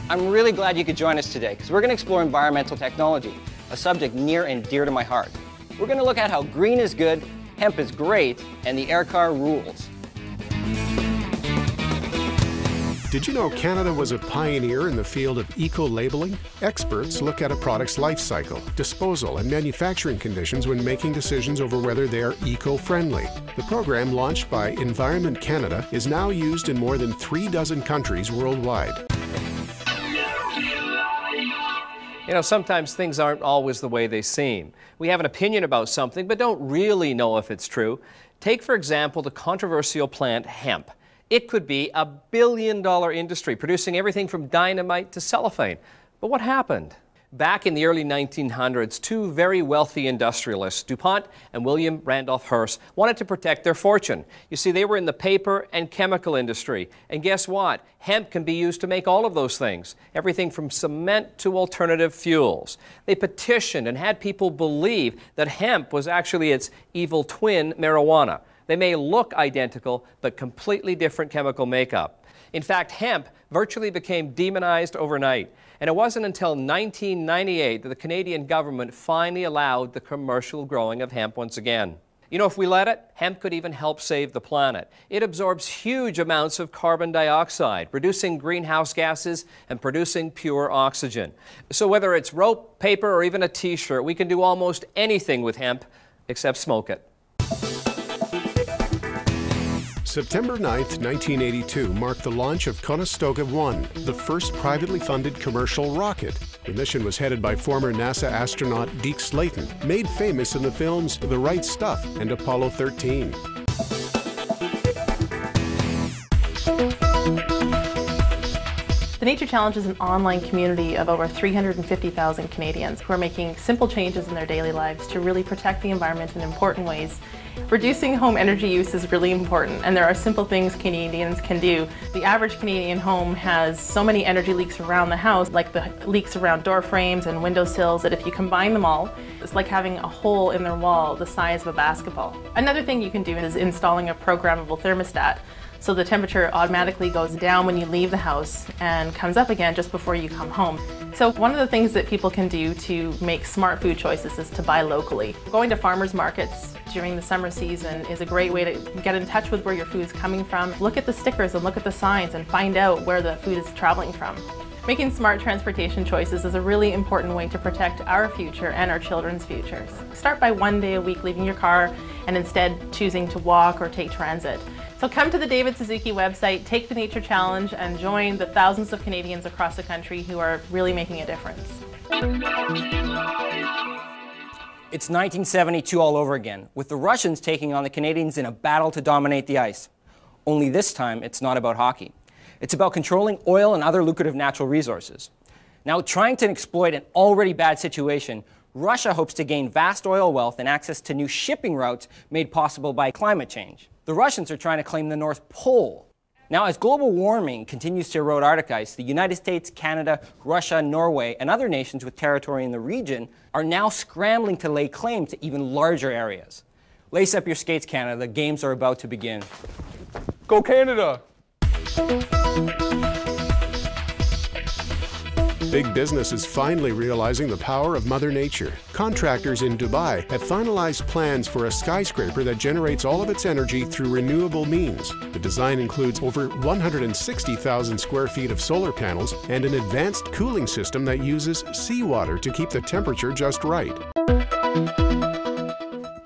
I'm really glad you could join us today because we're going to explore environmental technology, a subject near and dear to my heart. We're going to look at how green is good, hemp is great, and the air car rules. Did you know Canada was a pioneer in the field of eco-labeling? Experts look at a product's life cycle, disposal, and manufacturing conditions when making decisions over whether they are eco-friendly. The program, launched by Environment Canada, is now used in more than 36 countries worldwide. You know, sometimes things aren't always the way they seem. We have an opinion about something, but don't really know if it's true. Take, for example, the controversial plant hemp. It could be a billion-dollar industry, producing everything from dynamite to cellophane. But what happened? Back in the early 1900s, two very wealthy industrialists, DuPont and William Randolph Hearst, wanted to protect their fortune. You see, they were in the paper and chemical industry. And guess what? Hemp can be used to make all of those things, everything from cement to alternative fuels. They petitioned and had people believe that hemp was actually its evil twin, marijuana. They may look identical, but completely different chemical makeup. In fact, hemp virtually became demonized overnight. And it wasn't until 1998 that the Canadian government finally allowed the commercial growing of hemp once again. You know, if we let it, hemp could even help save the planet. It absorbs huge amounts of carbon dioxide, reducing greenhouse gases and producing pure oxygen. So whether it's rope, paper, or even a t-shirt, we can do almost anything with hemp except smoke it. September 9th, 1982 marked the launch of Conestoga 1, the first privately funded commercial rocket. The mission was headed by former NASA astronaut Deke Slayton, made famous in the films The Right Stuff and Apollo 13. The Nature Challenge is an online community of over 350,000 Canadians who are making simple changes in their daily lives to really protect the environment in important ways. Reducing home energy use is really important, and there are simple things Canadians can do. The average Canadian home has so many energy leaks around the house, like the leaks around door frames and windowsills, that if you combine them all, it's like having a hole in their wall the size of a basketball. Another thing you can do is installing a programmable thermostat. So the temperature automatically goes down when you leave the house and comes up again just before you come home. So one of the things that people can do to make smart food choices is to buy locally. Going to farmers markets during the summer season is a great way to get in touch with where your food is coming from. Look at the stickers and look at the signs and find out where the food is traveling from. Making smart transportation choices is a really important way to protect our future and our children's futures. Start by 1 day a week leaving your car and instead choosing to walk or take transit. So come to the David Suzuki website, take the Nature Challenge, and join the thousands of Canadians across the country who are really making a difference. It's 1972 all over again, with the Russians taking on the Canadians in a battle to dominate the ice. Only this time, it's not about hockey. It's about controlling oil and other lucrative natural resources. Now, trying to exploit an already bad situation, Russia hopes to gain vast oil wealth and access to new shipping routes made possible by climate change. The Russians are trying to claim the North Pole. Now, as global warming continues to erode Arctic ice, the United States, Canada, Russia, Norway, and other nations with territory in the region are now scrambling to lay claim to even larger areas. Lace up your skates, Canada. The games are about to begin. Go Canada! Big business is finally realizing the power of Mother Nature. Contractors in Dubai have finalized plans for a skyscraper that generates all of its energy through renewable means. The design includes over 160,000 square feet of solar panels and an advanced cooling system that uses seawater to keep the temperature just right.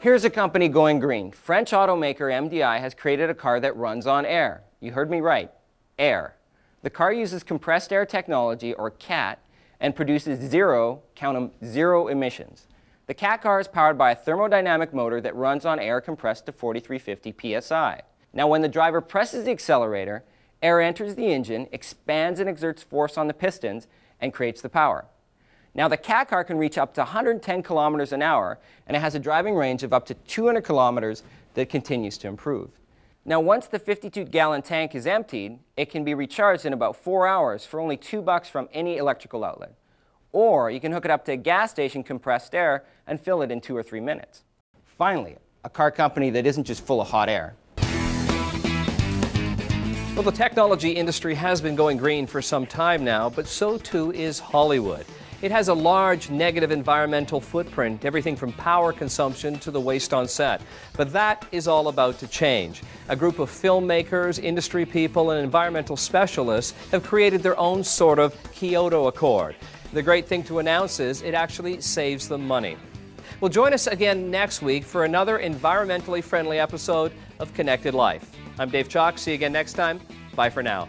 Here's a company going green. French automaker MDI has created a car that runs on air. You heard me right, air. The car uses compressed air technology, or CAT, and produces zero, count 'em, zero emissions. The CAT car is powered by a thermodynamic motor that runs on air compressed to 4350 psi. Now, when the driver presses the accelerator, air enters the engine, expands and exerts force on the pistons, and creates the power. Now, the CAT car can reach up to 110 kilometers an hour, and it has a driving range of up to 200 kilometers that continues to improve. Now, once the 52-gallon tank is emptied, it can be recharged in about 4 hours for only $2 from any electrical outlet. Or you can hook it up to a gas station compressed air and fill it in 2 or 3 minutes. Finally, a car company that isn't just full of hot air. Well, the technology industry has been going green for some time now, but so too is Hollywood. It has a large negative environmental footprint, everything from power consumption to the waste on set. But that is all about to change. A group of filmmakers, industry people, and environmental specialists have created their own sort of Kyoto Accord. The great thing to announce is it actually saves them money. Well, join us again next week for another environmentally friendly episode of Connected Life. I'm Dave Chalk. See you again next time. Bye for now.